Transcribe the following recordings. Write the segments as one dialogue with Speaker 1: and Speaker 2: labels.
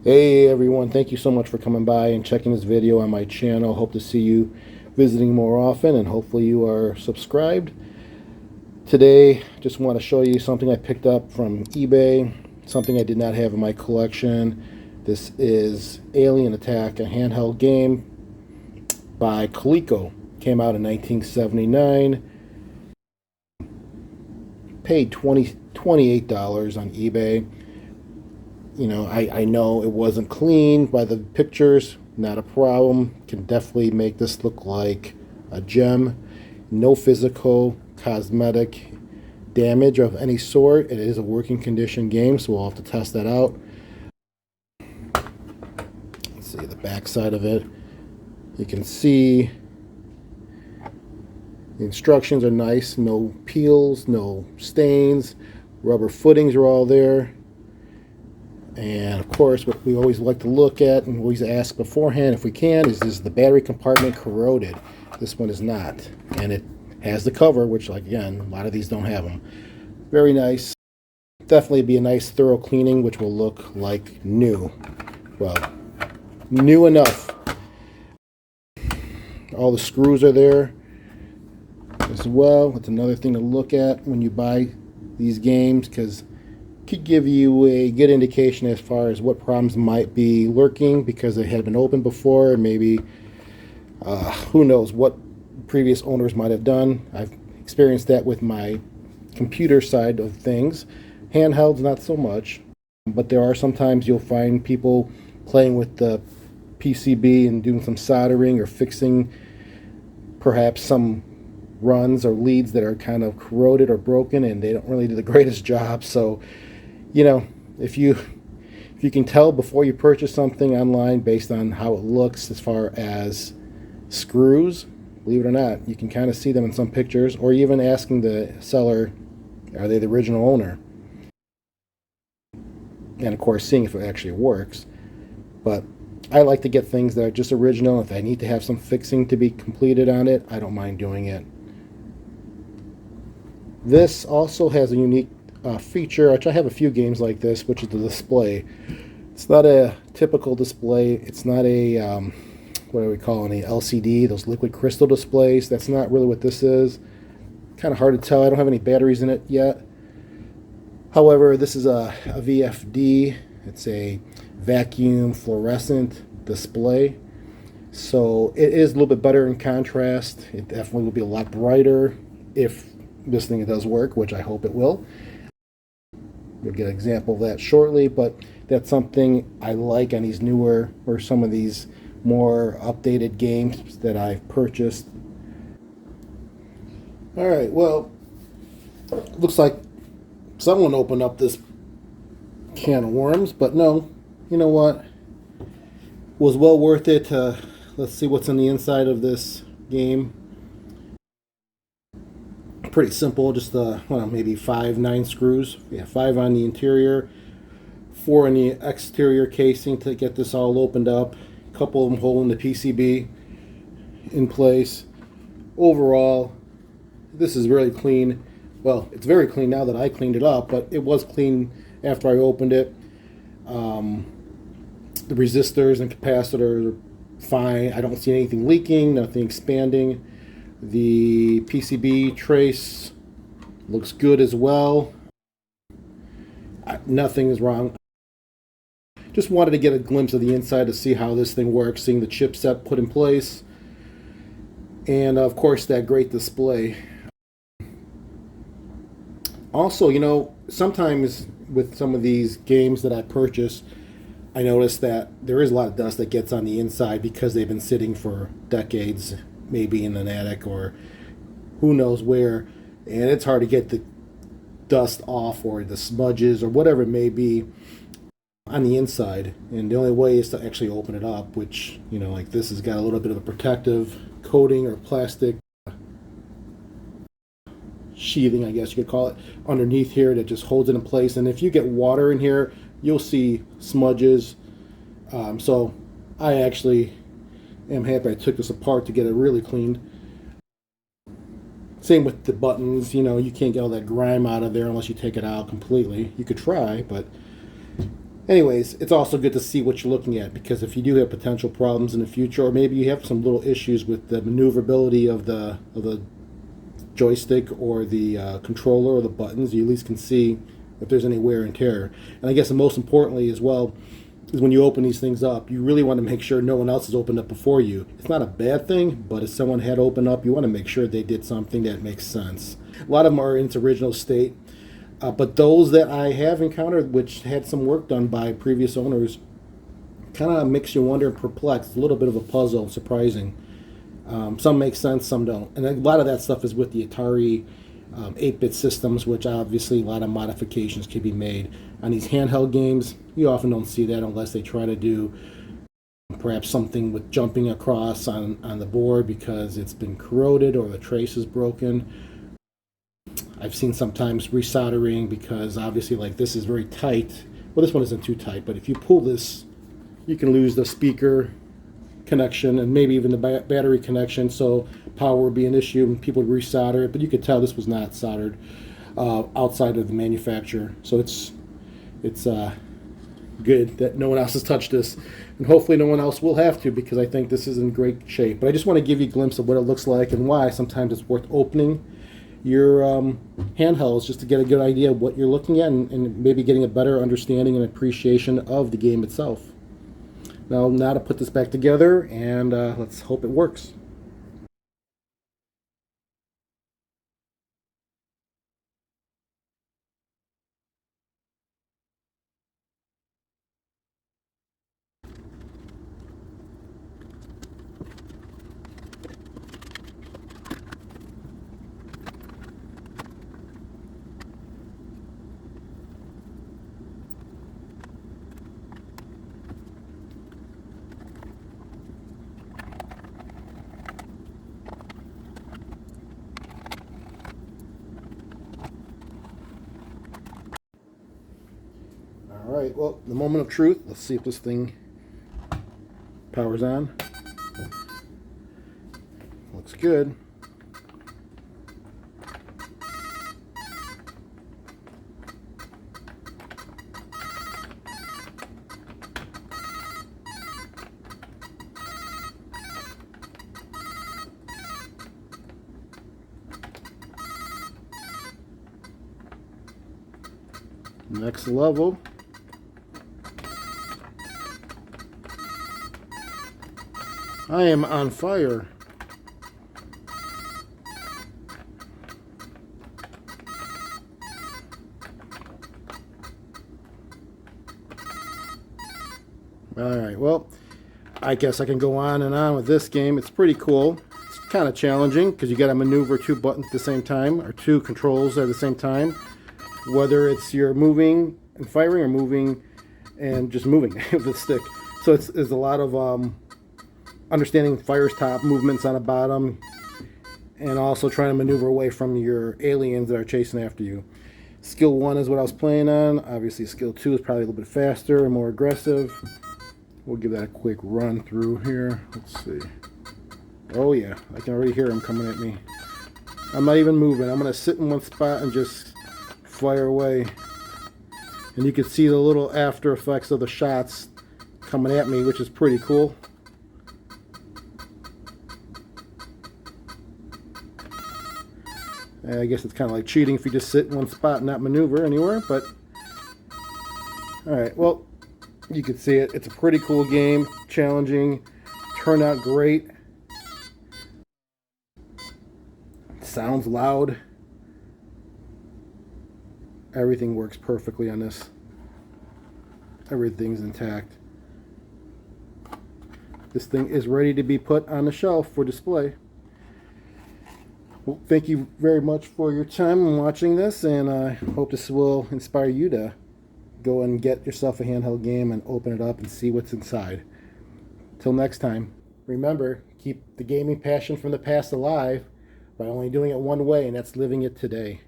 Speaker 1: Hey everyone, thank you so much for coming by and checking this video on my channel. Hope to see you visiting more often and hopefully you are subscribed. Today, just want to show you something I picked up from eBay, something I did not have in my collection. This is Alien Attack, a handheld game by Coleco. Came out in 1979. Paid $28 on eBay. You know, I know it wasn't clean by the pictures, not a problem. Can definitely make this look like a gem. No physical, cosmetic damage of any sort. It is a working condition game, so we'll have to test that out. Let's see the back side of it. You can see the instructions are nice. No peels, no stains. Rubber footings are all there. And of course, what we always like to look at and always ask beforehand if we can is the battery compartment corroded? This one is not. And it has the cover, which, like, again, a lot of these don't have them. Very nice. Definitely be a nice thorough cleaning, which will look like new. Well, new enough. All the screws are there as well. It's another thing to look at when you buy these games, because could give you a good indication as far as what problems might be lurking because they had been opened before, and maybe who knows what previous owners might have done. I've experienced that with my computer side of things. Handhelds, not so much, but there are sometimes you'll find people playing with the PCB and doing some soldering or fixing perhaps some runs or leads that are kind of corroded or broken, and they don't really do the greatest job. So, you know, if you can tell before you purchase something online based on how it looks as far as screws, believe it or not, you can kind of see them in some pictures, or even asking the seller, are they the original owner? And of course, seeing if it actually works. But I like to get things that are just original. If I need to have some fixing to be completed on it, I don't mind doing it. This also has a unique feature, which I have a few games like this, which is the display. It's not a typical display. It's not a, what are we calling a LCD, those liquid crystal displays. That's not really what this is. Kind of hard to tell. I don't have any batteries in it yet. However, this is a VFD. It's a vacuum fluorescent display. So it is a little bit better in contrast. It definitely will be a lot brighter if this thing does work, which I hope it will. You'll get an example of that shortly, but that's something I like on these newer or some of these more updated games that I've purchased. All right, well, looks like someone opened up this can of worms, but no, you know what? Was well worth it. Let's see what's on the inside of this game. Pretty simple, just well, maybe 9 screws. Yeah, 5 on the interior, 4 on the exterior casing to get this all opened up. A couple of them holding the PCB in place. Overall, this is really clean. Well, it's very clean now that I cleaned it up, but it was clean after I opened it. The resistors and capacitors are fine. I don't see anything leaking, nothing expanding. The PCB trace looks good as well. Nothing is wrong. Just wanted to get a glimpse of the inside to see how this thing works, seeing the chipset put in place, and of course that great display. Also, you know, sometimes with some of these games that I purchase, I notice that there is a lot of dust that gets on the inside because they've been sitting for decades, maybe in an attic or who knows where, and it's hard to get the dust off or the smudges or whatever it may be on the inside. And the only way is to actually open it up, which, you know, like this has got a little bit of a protective coating or plastic sheathing, I guess you could call it, underneath here that just holds it in place. And if you get water in here, you'll see smudges. So I actually am happy I took this apart to get it really cleaned. Same with the buttons, you know, you can't get all that grime out of there unless you take it out completely. You could try, but Anyways, it's also good to see what you're looking at, because if you do have potential problems in the future, or maybe you have some little issues with the maneuverability of the joystick or the controller or the buttons, you at least can see if there's any wear and tear. And I guess the most importantly as well is when you open these things up, you really want to make sure no one else has opened up before you. It's not a bad thing, but if someone had opened up, you want to make sure they did something that makes sense. A lot of them are in its original state, but those that I have encountered, which had some work done by previous owners, kind of makes you wonder and perplexed. It's a little bit of a puzzle, surprising. Some make sense, some don't. And a lot of that stuff is with the Atari 8-bit systems, which obviously a lot of modifications can be made. On these handheld games, you often don't see that unless they try to do perhaps something with jumping across on the board because it's been corroded or the trace is broken. I've seen sometimes resoldering because obviously like this is very tight. Well, this one isn't too tight, but if you pull this, you can lose the speaker connection and maybe even the battery connection, so power would be an issue and people would resolder it, but you could tell this was not soldered outside of the manufacturer. So it's good that no one else has touched this, and hopefully no one else will have to, because I think this is in great shape. But I just want to give you a glimpse of what it looks like and why sometimes it's worth opening your handhelds just to get a good idea of what you're looking at, and maybe getting a better understanding and appreciation of the game itself. Now to put this back together, and let's hope it works. All right, well, the moment of truth. Let's see if this thing powers on. Looks good. Next level. I am on fire. Alright, well, I guess I can go on and on with this game. It's pretty cool. It's kind of challenging because you got to maneuver two buttons at the same time, or two controls at the same time. Whether it's you're moving and firing or moving and just moving with the stick. So there's a lot of understanding fire's top, movements on the bottom, and also trying to maneuver away from your aliens that are chasing after you. Skill 1 is what I was playing on. Obviously skill 2 is probably a little bit faster and more aggressive. We'll give that a quick run through here. Let's see. Oh yeah, I can already hear him coming at me. I'm not even moving. I'm going to sit in one spot and just fire away. And you can see the little after effects of the shots coming at me, which is pretty cool. I guess it's kind of like cheating if you just sit in one spot and not maneuver anywhere, but alright, well, you can see it. It's a pretty cool game, challenging, turned out great. Sounds loud. Everything works perfectly on this. Everything's intact. This thing is ready to be put on the shelf for display. Well, thank you very much for your time in watching this, and I hope this will inspire you to go and get yourself a handheld game and open it up and see what's inside. Till next time, remember, keep the gaming passion from the past alive by only doing it one way, and that's living it today.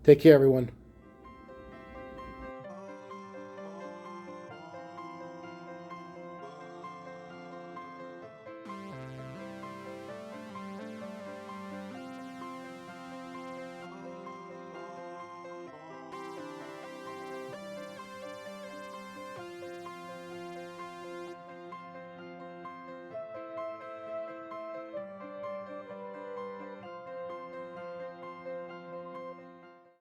Speaker 1: Take care, everyone.